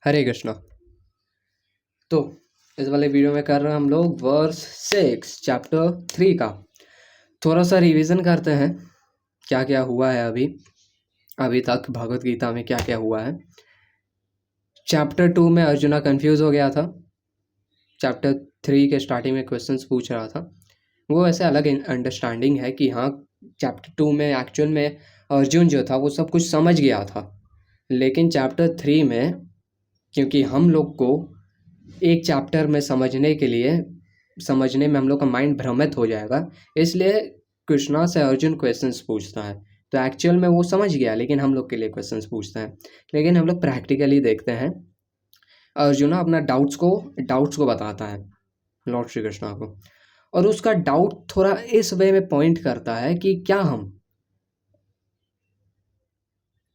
हरे कृष्णा। तो इस वाले वीडियो में कर रहे हैं हम लोग वर्स 6 चैप्टर 3 का थोड़ा सा रिवीजन करते हैं। क्या क्या हुआ है अभी तक भगवत गीता में क्या क्या हुआ है। चैप्टर 2 में अर्जुना कंफ्यूज हो गया था। चैप्टर 3 के स्टार्टिंग में क्वेश्चंस पूछ रहा था। वो वैसे अलग अंडरस्टैंडिंग है कि हाँ, चैप्टर 2 में एक्चुअल में अर्जुन जो था वो सब कुछ समझ गया था, लेकिन चैप्टर 3 में क्योंकि हम लोग को एक चैप्टर में समझने में हम लोग का माइंड भ्रमित हो जाएगा, इसलिए कृष्णा से अर्जुन क्वेश्चंस पूछता है। तो एक्चुअल में वो समझ गया, लेकिन हम लोग के लिए क्वेश्चंस पूछता है। लेकिन हम लोग प्रैक्टिकली देखते हैं, अर्जुना अपना डाउट्स को बताता है लॉर्ड श्री कृष्णा को, और उसका डाउट थोड़ा इस वे में पॉइंट करता है कि क्या हम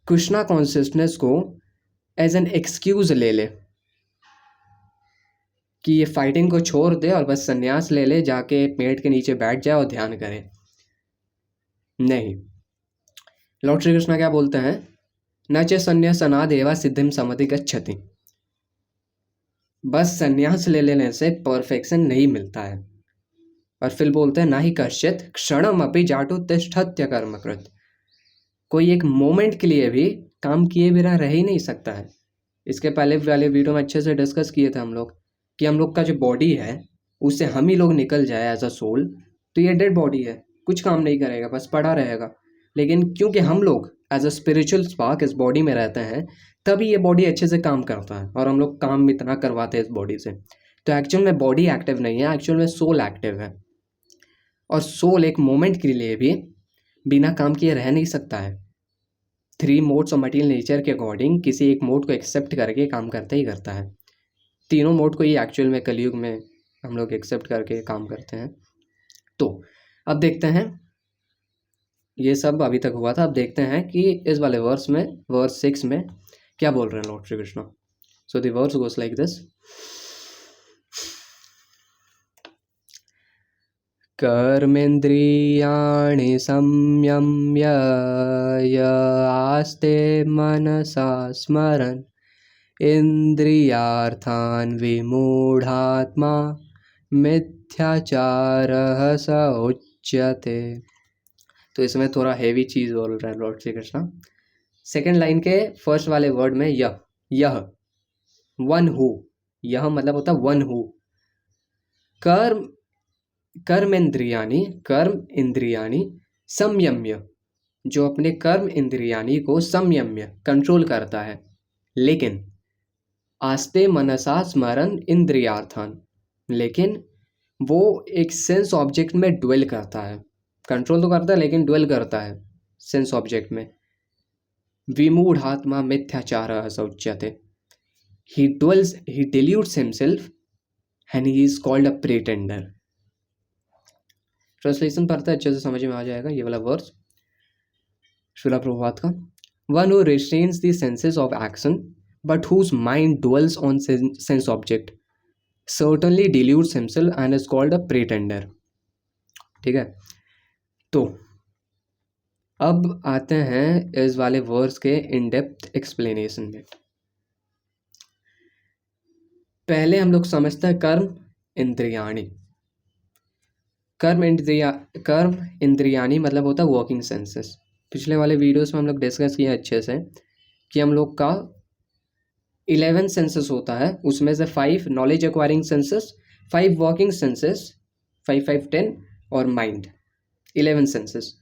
कृष्णा कॉन्शियसनेस को एज एन एक्सक्यूज ले ले कि ये फाइटिंग को छोड़ दे और बस संन्यास ले ले, जाके पेड़ के नीचे बैठ जाए और ध्यान करे। नहीं, लॉर्ड श्री कृष्णा क्या बोलते हैं, न च संन्यासनादेवा सिद्धिम समधि गच्छति। बस संन्यास ले लेने से परफेक्शन नहीं मिलता है। और फिर बोलते हैं ना ही कश्चित क्षणम अपि जाटु तिष्ठत्य कर्मकृत। कोई एक मोमेंट के लिए भी काम किए बिना रह ही नहीं सकता है। इसके पहले वाले वीडियो में अच्छे से डिस्कस किए थे हम लोग कि हम लोग का जो बॉडी है उससे हम ही लोग निकल जाए एज अ सोल, तो ये डेड बॉडी है, कुछ काम नहीं करेगा, बस पड़ा रहेगा। लेकिन क्योंकि हम लोग एज अ स्पिरिचुअल स्पार्क इस बॉडी में रहते हैं, तभी ये बॉडी अच्छे से काम करता है और हम लोग काम इतना करवाते हैं इस बॉडी से। तो एक्चुअल में बॉडी एक्टिव नहीं है, एक्चुअल में सोल एक्टिव है। और सोल एक मोमेंट के लिए भी बिना काम किए रह नहीं सकता है। 3 मोड्स ऑफ मटीरियल नेचर के अकॉर्डिंग किसी एक मोड को एक्सेप्ट करके काम करता ही करता है। तीनों मोड को ही एक्चुअल में कलयुग में हम लोग एक्सेप्ट करके काम करते हैं। तो अब देखते हैं, ये सब अभी तक हुआ था। अब देखते हैं कि इस वाले वर्स 6 में क्या बोल रहे हैं lord Shri Krishna. So the verse goes like this, कर्मेन्द्रियाणि संयम्य य आस्ते मनसा स्मरन् इंद्रियार्थान् विमूढ़ात्मा मिथ्याचारः स उच्यते। तो इसमें थोड़ा हेवी चीज बोल रहा है Lord Shri Krishna. Second line के फर्स्ट वाले वर्ड में यह वन हु, यह मतलब होता वन हु, कर्म इंद्रियानी संयम्य, जो अपने कर्म इंद्रियानी को संयम्य कंट्रोल करता है, लेकिन आस्ते मनसा स्मरण इंद्रियार्थान, लेकिन वो एक सेंस ऑब्जेक्ट में ड्वेल करता है। कंट्रोल तो करता है लेकिन ड्वेल करता है सेंस ऑब्जेक्ट में। विमूढ़ात्मा मिथ्याचारः स उच्यते। he deludes himself and he is called a pretender। Translation पढ़ते अच्छे से समझ में आ जाएगा ये वाला वर्स श्रीला प्रभुपाद का। One who restrains the senses of action but whose mind dwells on sense object certainly deludes himself and is called a pretender। ठीक है, तो अब आते हैं इस वाले वर्स के इन डेप्थ एक्सप्लेनेशन में। पहले हम लोग समझते हैं कर्म इंद्रियाणी। कर्म इंद्रियाणी मतलब होता है वर्किंग सेंसेस। पिछले वाले वीडियोस में हम लोग डिस्कस किए अच्छे से कि हम लोग का 11 सेंसेस होता है, उसमें से 5 knowledge acquiring senses, 5 working senses, 5 5 10 और mind, 11 senses.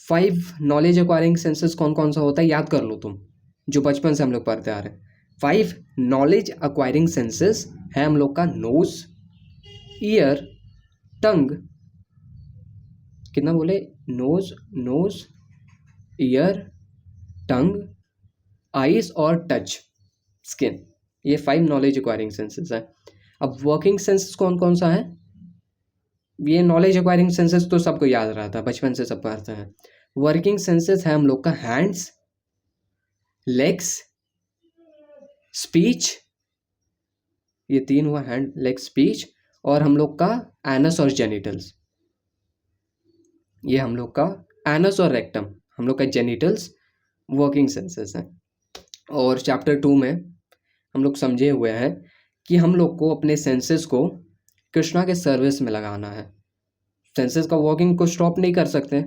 5 knowledge acquiring senses कौन कौन सा होता है याद कर लो तुम, जो बचपन से हम लोग पढ़ते आ रहे हैं। 5 नॉलेज एक्वायरिंग सेंसेस है हम लोग का नोज, ईयर, टंग, कितना बोले, नोज ईयर, टंग, आईज और टच, स्किन। ये 5 नॉलेज एक्वायरिंग सेंसेस है। अब वर्किंग सेंसेस कौन कौन सा है, ये नॉलेज एक्वायरिंग सेंसेस तो सबको याद रहता है, बचपन से सब पढ़ते हैं। वर्किंग सेंसेस है हम लोग का हैंड्स, लेग्स, स्पीच, ये 3 हुआ, हैंड लेग स्पीच, और हम लोग का एनस और जेनिटल्स। ये हम लोग का एनस और रेक्टम, हम लोग का जेनिटल्स वर्किंग सेंसेस हैं। और चैप्टर 2 में हम लोग समझे हुए हैं कि हम लोग को अपने सेंसेस को कृष्णा के सर्विस में लगाना है। सेंसेस का वर्किंग को स्टॉप नहीं कर सकते,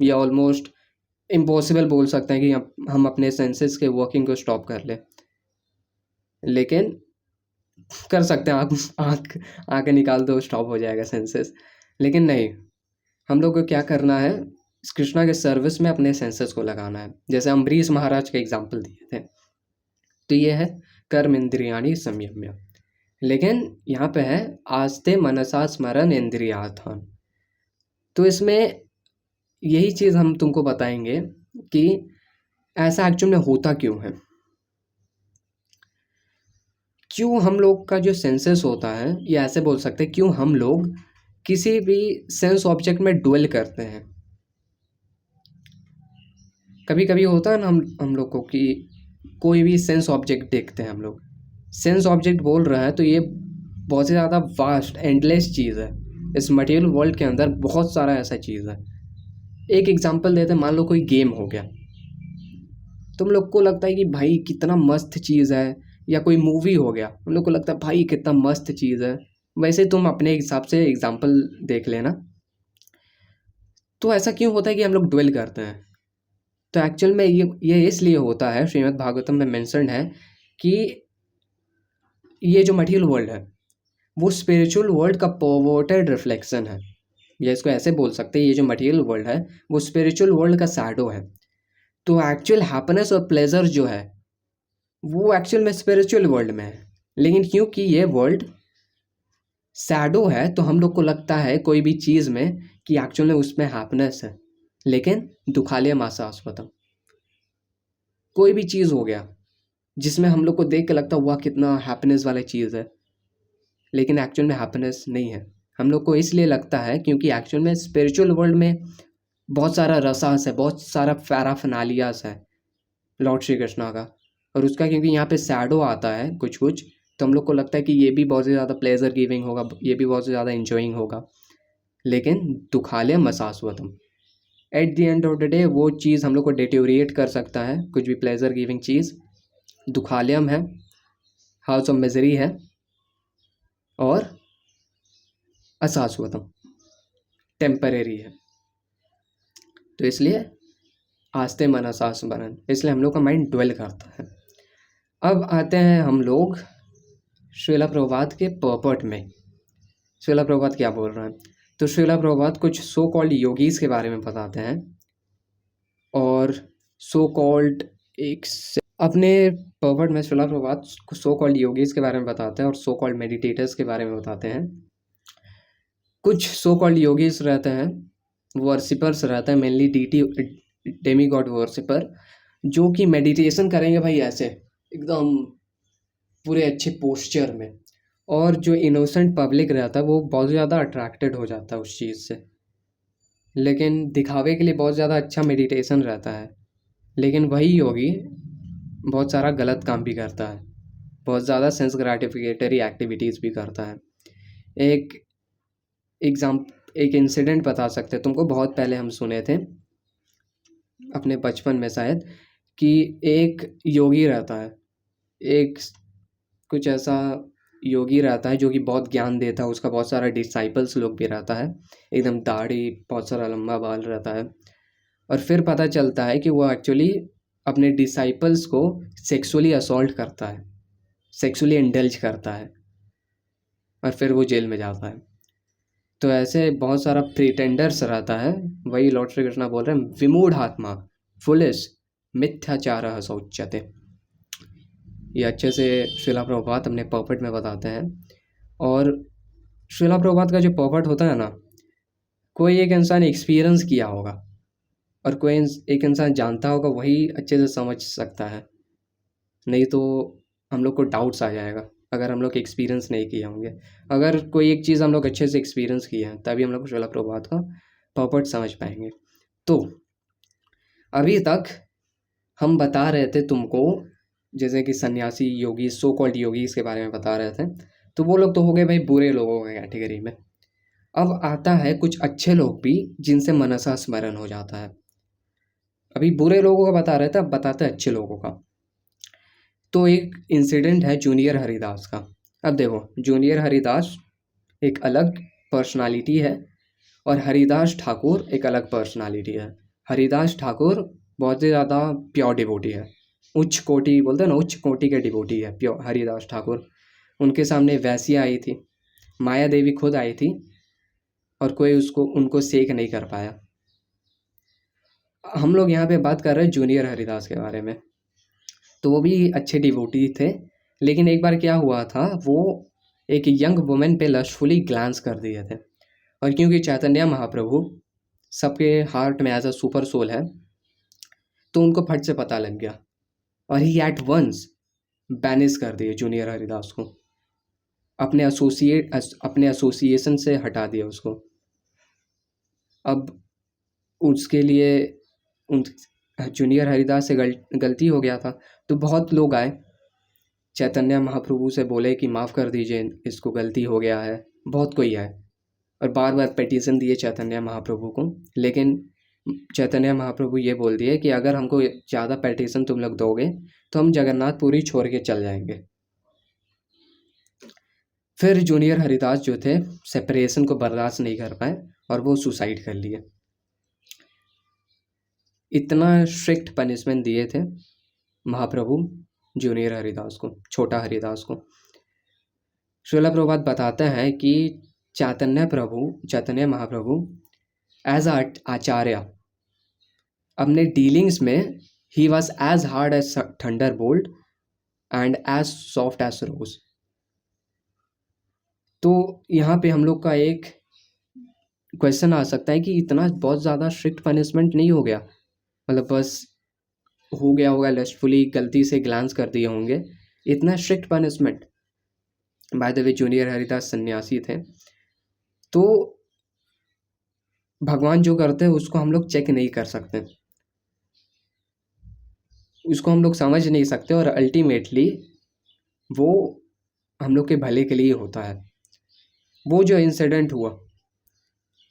या ऑलमोस्ट इम्पॉसिबल बोल सकते हैं कि हम अपने सेंसेस के वर्किंग को स्टॉप कर ले, लेकिन कर सकते हैं, आँख आँख निकाल दो स्टॉप हो जाएगा सेंसेस, लेकिन नहीं, हम लोग को क्या करना है, कृष्णा के सर्विस में अपने सेंसेस को लगाना है। जैसे अम्बरीश महाराज का एग्जाम्पल दिए थे, तो ये है कर्म इंद्रियाणि संयम्य, लेकिन यहाँ पे है आस्ते मनसा स्मरण इंद्रियार्थान। तो इसमें यही चीज़ हम तुमको बताएंगे कि ऐसा एक्चुअल में होता क्यों है, क्यों हम लोग का जो सेंसेस होता है, या ऐसे बोल सकते हैं क्यों हम लोग किसी भी सेंस ऑब्जेक्ट में ड्वेल करते हैं। कभी कभी होता है ना हम लोग को कि कोई भी सेंस ऑब्जेक्ट देखते हैं, हम लोग सेंस ऑब्जेक्ट बोल रहा है तो ये बहुत ही ज़्यादा वास्ट एंडलेस चीज़ है। इस मटेरियल वर्ल्ड के अंदर बहुत सारा ऐसा चीज़ है। एक एग्जांपल देते हैं, मान लो कोई गेम हो गया, तुम लोग को लगता है कि भाई कितना मस्त चीज़ है, या कोई मूवी हो गया, हम लोग को लगता है भाई कितना मस्त चीज़ है। वैसे तुम अपने हिसाब से एग्जांपल देख लेना। तो ऐसा क्यों होता है कि हम लोग ड्वेल करते हैं? तो एक्चुअल में ये इसलिए होता है, श्रीमद् भागवतम में मेंशन है कि ये जो मटेरियल वर्ल्ड है वो स्पिरिचुअल वर्ल्ड का परवर्टेड रिफ्लेक्शन है, या इसको ऐसे बोल सकते हैं, ये जो मटेरियल वर्ल्ड है वो स्पिरिचुअल वर्ल्ड का शैडो है। तो एक्चुअल हैप्पीनेस और प्लेजर जो है वो एक्चुअल में स्पिरिचुअल वर्ल्ड में है, लेकिन क्योंकि ये वर्ल्ड शैडो है तो हम लोग को लगता है कोई भी चीज़ में कि एक्चुअल में उसमें हैप्पीनेस है, लेकिन दुखालय मासास्पदम। कोई भी चीज़ हो गया जिसमें हम लोग को देख के लगता हुआ कितना हैप्पीनेस वाला चीज़ है, लेकिन एक्चुअल में हैप्पीनेस नहीं है। हम लोग को इसलिए लगता है क्योंकि एक्चुअल में स्पिरिचुअल वर्ल्ड में बहुत सारा रसास है, बहुत सारा पैराफिनालियास है लॉर्ड श्री कृष्णा का, और उसका क्योंकि यहाँ पे शैडो आता है कुछ कुछ, तो हम लोग को लगता है कि ये भी बहुत ही ज़्यादा प्लेजर गिविंग होगा, ये भी बहुत ज़्यादा इंजॉइंग होगा, लेकिन दुखालय मसास्वतम। At the end of the day वो चीज़ हम लोग को डिटेरिएट कर सकता है, कुछ भी प्लेजर गिविंग चीज़ दुखालयम है, हाउस ऑफ मिजरी है, और अशाश्वतम टेम्परेरी है। तो इसलिए आस्ते मनसा स्मरण, इसलिए हम लोग का माइंड ड्वेल करता है। अब आते हैं हम लोग श्रीला प्रभुपाद के पर्पट में। श्रीला प्रभुपाद क्या बोल रहे हैं? तो श्रीला प्रभुपाद कुछ सो कॉल्ड योगीज के बारे में बताते हैं, और सो कॉल्ड अपने पर्पट में Srila Prabhupada so called yogis के बारे में बताते हैं और सो कॉल्ड मेडिटेटर्स के बारे में बताते हैं। कुछ सो कॉल्ड योगीज रहते हैं, वर्शिपर्स रहते हैं, mainly deity demigod worshipper, जो कि मेडिटेशन करेंगे भाई ऐसे एकदम पूरे अच्छे पोस्चर में, और जो इनोसेंट पब्लिक रहता है वो बहुत ज़्यादा अट्रैक्टेड हो जाता है उस चीज़ से, लेकिन दिखावे के लिए बहुत ज़्यादा अच्छा मेडिटेशन रहता है, लेकिन वही योगी बहुत सारा गलत काम भी करता है, बहुत ज़्यादा सेंस ग्रेटिफिकेटरी एक्टिविटीज़ भी करता है। एक इंसिडेंट बता सकते हैं तुमको, बहुत पहले हम सुने थे अपने बचपन में शायद, कि एक योगी रहता है, एक कुछ ऐसा योगी रहता है जो कि बहुत ज्ञान देता है, उसका बहुत सारा डिसाइपल्स लोग भी रहता है, एकदम दाढ़ी, बहुत सारा लंबा बाल रहता है, और फिर पता चलता है कि वो एक्चुअली अपने डिसाइपल्स को सेक्सुअली असॉल्ट करता है, सेक्सुअली इंडल्ज करता है, और फिर वो जेल में जाता है। तो ऐसे बहुत सारा प्रिटेंडर्स रहता है, वही लॉर्ड श्री कृष्णा बोल रहे हैं, विमूढ़ात्मा फुलिश मिथ्याचारः स उच्यते। ये अच्छे से श्रीला प्रभुपाद अपने पर्पट में बताते हैं। और श्रीला प्रभुपाद का जो पर्पट होता है ना, कोई एक इंसान एक्सपीरियंस किया होगा और कोई एक इंसान जानता होगा, वही अच्छे से समझ सकता है, नहीं तो हम लोग को डाउट्स आ जाएगा अगर हम लोग एक्सपीरियंस नहीं किए होंगे। अगर कोई एक चीज़ हम लोग अच्छे से एक्सपीरियंस किए हैं तभी हम लोग श्रीला प्रभुपाद का पर्पट समझ पाएंगे। तो अभी तक हम बता रहे थे तुमको, जैसे कि सन्यासी योगी, सो कॉल्ड योगीज के बारे में बता रहे थे, तो वो लोग तो हो गए भाई बुरे लोगों के कैटेगरी में। अब आता है कुछ अच्छे लोग भी जिनसे मनसा स्मरण हो जाता है। अभी बुरे लोगों का बता रहे थे, अब बताते हैं अच्छे लोगों का। तो एक इंसिडेंट है जूनियर हरिदास का। अब देखो, जूनियर हरिदास एक अलग पर्सनालिटी है और हरिदास ठाकुर एक अलग पर्सनालिटी है। हरिदास ठाकुर बहुत ही ज़्यादा प्योर डिवोटी है, उच्च कोटि बोलते हैं ना, उच्च कोटि के डिवोटी है प्योर हरिदास ठाकुर। उनके सामने वैसिया आई थी, माया देवी खुद आई थी, और कोई उसको उनको सेक नहीं कर पाया। हम लोग यहाँ पे बात कर रहे हैं जूनियर हरिदास के बारे में। तो वो भी अच्छे डिवोटी थे, लेकिन एक बार क्या हुआ था, वो एक यंग वुमेन पे लस्टफुली ग्लांस कर दिए थे, और क्योंकि चैतन्य महाप्रभु सबके हार्ट में एज अ सुपर सोल है, तो उनको फट से पता लग गया, और ही एट वंस बैनिश कर दिए जूनियर हरिदास को, अपने एसोसिएशन से हटा दिया उसको। अब उसके लिए उन जूनियर हरिदास से गलती हो गया था, तो बहुत लोग आए चैतन्य महाप्रभु से, बोले कि माफ़ कर दीजिए, इसको गलती हो गया है। बहुत कोई आए और बार बार पिटीशन दिए चैतन्य महाप्रभु को, लेकिन चैतन्य महाप्रभु ये बोल दिए कि अगर हमको ज़्यादा पिटीशन तुम लोग दोगे तो हम जगन्नाथपुरी छोड़ के चल जाएंगे। फिर जूनियर हरिदास जो थे सेपरेशन को बर्दाश्त नहीं कर पाए और वो सुसाइड कर लिए। इतना स्ट्रिक्ट पनिशमेंट दिए थे महाप्रभु जूनियर हरिदास को, छोटा हरिदास को। श्रील प्रभुपाद बताते हैं कि चैतन्य महाप्रभु एज आचार्य अपने डीलिंग्स में ही was as hard as thunderbolt and as soft as rose. तो यहाँ पे हम लोग का एक क्वेश्चन आ सकता है कि इतना बहुत ज़्यादा स्ट्रिक्ट पनिशमेंट नहीं हो गया, मतलब बस हो गया होगा, लस्टफुली गलती से ग्लांस कर दिए होंगे, इतना strict punishment. By the way junior Haridas सन्यासी थे, तो भगवान जो करते हैं उसको हम लोग चेक नहीं कर सकते, उसको हम लोग समझ नहीं सकते, और अल्टीमेटली वो हम लोग के भले के लिए होता है। वो जो इंसिडेंट हुआ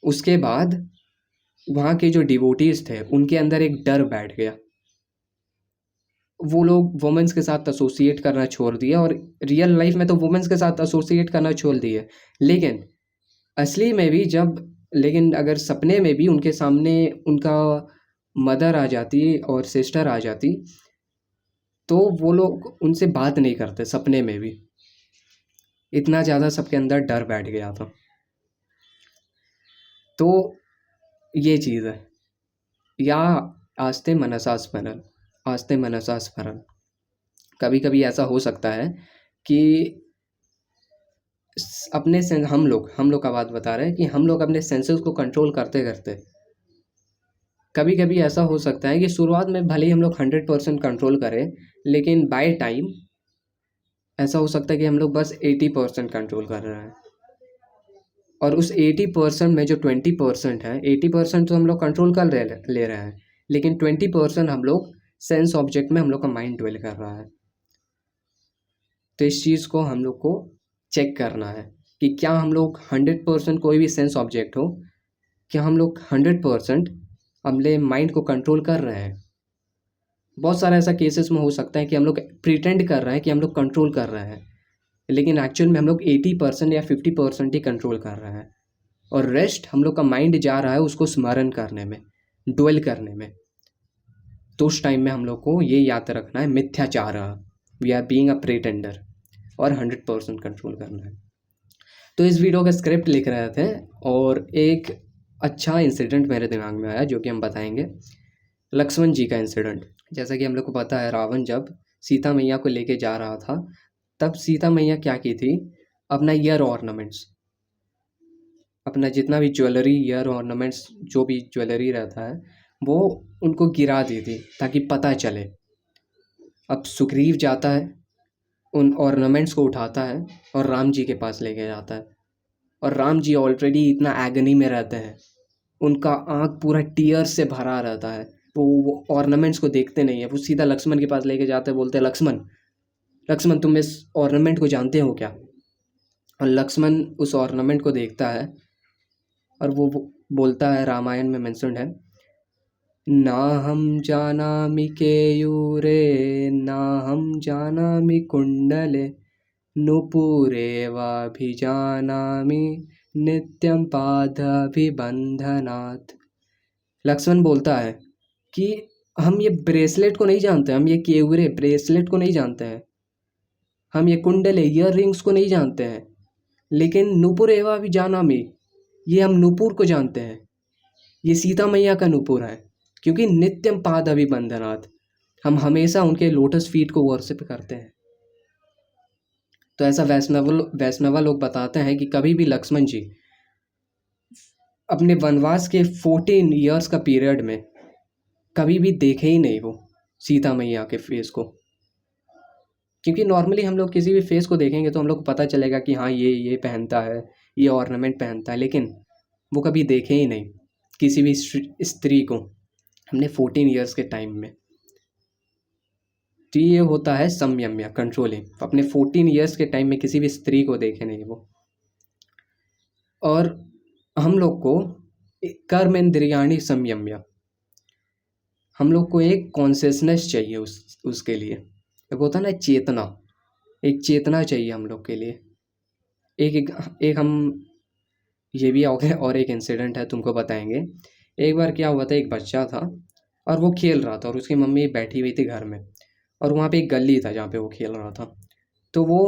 उसके बाद वहाँ के जो डिवोटीज थे उनके अंदर एक डर बैठ गया, वो लोग वुमेन्स के साथ एसोसिएट करना छोड़ दिया, और रियल लाइफ में तो वुमेन्स के साथ एसोसिएट करना छोड़ दिए, लेकिन असली में भी लेकिन अगर सपने में भी उनके सामने उनका मदर आ जाती और सिस्टर आ जाती, तो वो लोग उनसे बात नहीं करते सपने में भी, इतना ज़्यादा सबके अंदर डर बैठ गया था। तो ये चीज़ है, या आस्ते मनसा स्मरण। कभी कभी ऐसा हो सकता है कि हम लोग का बात बता रहे हैं कि हम लोग अपने सेंसेस को कंट्रोल करते करते कभी कभी ऐसा हो सकता है कि शुरुआत में भले ही हम लोग 100% कंट्रोल करें, लेकिन बाय टाइम ऐसा हो सकता है कि हम लोग बस 80% कंट्रोल कर रहे हैं, और उस 80% में जो 20% है, 80% तो हम लोग कंट्रोल कर ले रहे हैं, लेकिन 20% हम लोग सेंस ऑब्जेक्ट में हम लोग का माइंड ड्वेल कर रहा है। तो इस चीज़ को हम लोग को चेक करना है कि क्या हम लोग 100% कोई भी सेंस ऑब्जेक्ट हो, क्या हम लोग 100% अपने माइंड को कंट्रोल कर रहे हैं। बहुत सारा ऐसा केसेस में हो सकता है कि हम लोग प्रिटेंड कर रहे हैं कि हम लोग कंट्रोल कर रहे हैं, लेकिन एक्चुअल में हम लोग 80% या 50% ही कंट्रोल कर रहे हैं, और रेस्ट हम लोग का माइंड जा रहा है उसको स्मरण करने में, ड्वेल करने में। तो उस टाइम में हम लोग को ये याद रखना है, मिथ्याचार, we are being a pretender, और 100% कंट्रोल करना है। तो इस वीडियो का स्क्रिप्ट लिख रहे थे, और एक अच्छा इंसिडेंट मेरे दिमाग में आया जो कि हम बताएंगे, लक्ष्मण जी का इंसिडेंट। जैसा कि हम लोग को पता है, रावण जब सीता मैया को लेके जा रहा था, तब सीता मैया क्या की थी, अपना ईयर ऑर्नामेंट्स, अपना जितना भी ज्वेलरी, ईयर ऑर्नामेंट्स, जो भी ज्वेलरी रहता है, वो उनको गिरा दी थी ताकि पता चले। अब सुग्रीव जाता है, उन ऑर्नामेंट्स को उठाता है और राम जी के पास लेके जाता है, और राम जी ऑलरेडी इतना एगनी में रहते हैं, उनका आँख पूरा टीयर से भरा रहता है, वो ऑर्नामेंट्स को देखते नहीं है, वो सीधा लक्ष्मण के पास लेके जाते हैं, बोलते हैं लक्ष्मण तुम इस ऑर्नामेंट को जानते हो क्या। और लक्ष्मण उस ऑर्नामेंट को देखता है, और वो बोलता है, रामायण में मेंशन्ड है नाहं जानामि केयूरे नाहं जानामि कुण्डले नुपुरेवाभिजानामि नित्यं पादाभिबन्धनात्। लक्ष्मण बोलता है कि हम ये ब्रेसलेट को नहीं जानते, हम ये केवरे ब्रेसलेट को नहीं जानते हैं, हम ये कुंडले ईयर रिंग्स को नहीं जानते हैं, लेकिन नुपुर एवा भी जाना में ये हम नुपुर को जानते हैं। ये सीता मैया का नुपुर है, क्योंकि नित्यम पाद अभिबंधनात्, हम हमेशा उनके लोटस फीट को वर्शिप करते हैं। तो ऐसा वैष्णवा लोग बताते हैं कि कभी भी लक्ष्मण जी अपने वनवास के 14 ईयर्स का पीरियड में कभी भी देखे ही नहीं वो सीता मैया के फेस को, क्योंकि नॉर्मली हम लोग किसी भी फेस को देखेंगे तो हम लोग को पता चलेगा कि हाँ ये पहनता है, ये ऑर्नामेंट पहनता है, लेकिन वो कभी देखे ही नहीं किसी भी स्त्री को हमने 14 ईयर्स के टाइम में। तो ये होता है संयम या कंट्रोलिंग, अपने 14 ईयर्स के टाइम में किसी भी स्त्री को देखे नहीं वो। और हम लोग को कर्म इंद्रियाणी संयम्य, हम लोग को एक कॉन्शियसनेस चाहिए उसके लिए। एक होता है ना चेतना, एक चेतना चाहिए हम लोग के लिए। एक हम ये भी आओगे और एक इंसिडेंट है तुमको बताएंगे। एक बार क्या हुआ था, एक बच्चा था और वो खेल रहा था और उसकी मम्मी बैठी हुई थी घर में, और वहाँ पे एक गली था जहाँ पे वो खेल रहा था। तो वो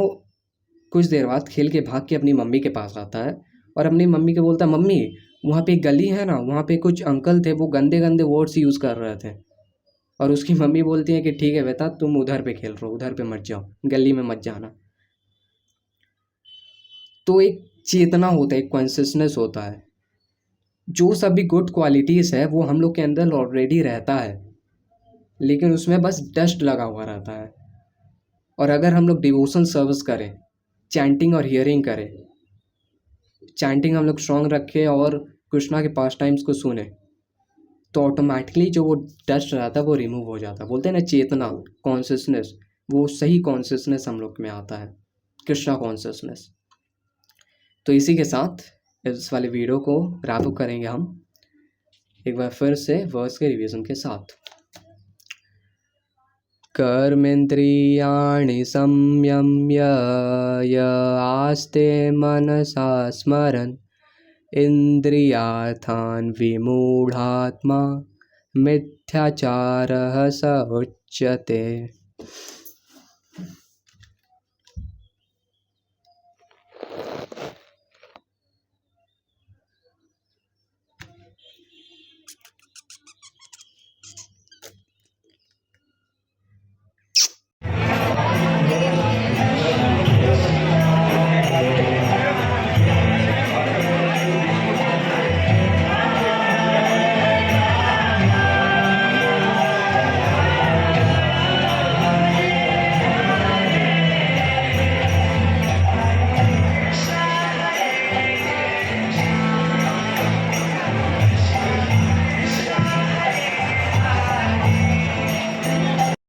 कुछ देर बाद खेल के भाग के अपनी मम्मी के पास आता है और अपनी मम्मी को बोलता है, मम्मी वहाँ पे एक गली है ना, वहाँ पे कुछ अंकल थे, वो गंदे गंदे वर्ड्स यूज़ कर रहे थे। और उसकी मम्मी बोलती है कि ठीक है बेटा, तुम उधर पे खेल रहे हो, उधर पे मत जाओ, गली में मत जाना। तो एक चेतना होता है, एक कॉन्शियसनेस होता है। जो सभी गुड क्वालिटीज़ है वो हम लोग के अंदर ऑलरेडी रहता है, लेकिन उसमें बस डस्ट लगा हुआ रहता है। और अगर हम लोग डिवोशन सर्विस करें, चैंटिंग और हियरिंग करें, चैंटिंग हम लोग स्ट्रॉन्ग रखें और कृष्णा के पास टाइम्स को सुने, तो ऑटोमेटिकली जो वो डस्ट रहता है वो रिमूव हो जाता है। बोलते हैं ना चेतना, कॉन्शियसनेस, वो सही कॉन्शियसनेस हम लोग में आता है, कृष्णा कॉन्शियसनेस। तो इसी के साथ इस वाले वीडियो को रैप अप करेंगे हम एक बार फिर से वर्स के रिवीजन के साथ। कर्मेन्द्रियाणि संयम्य य आस्ते मनसा स्मरन् इन्द्रियार्थान् विमूढात्मा मिथ्याचारः स उच्यते।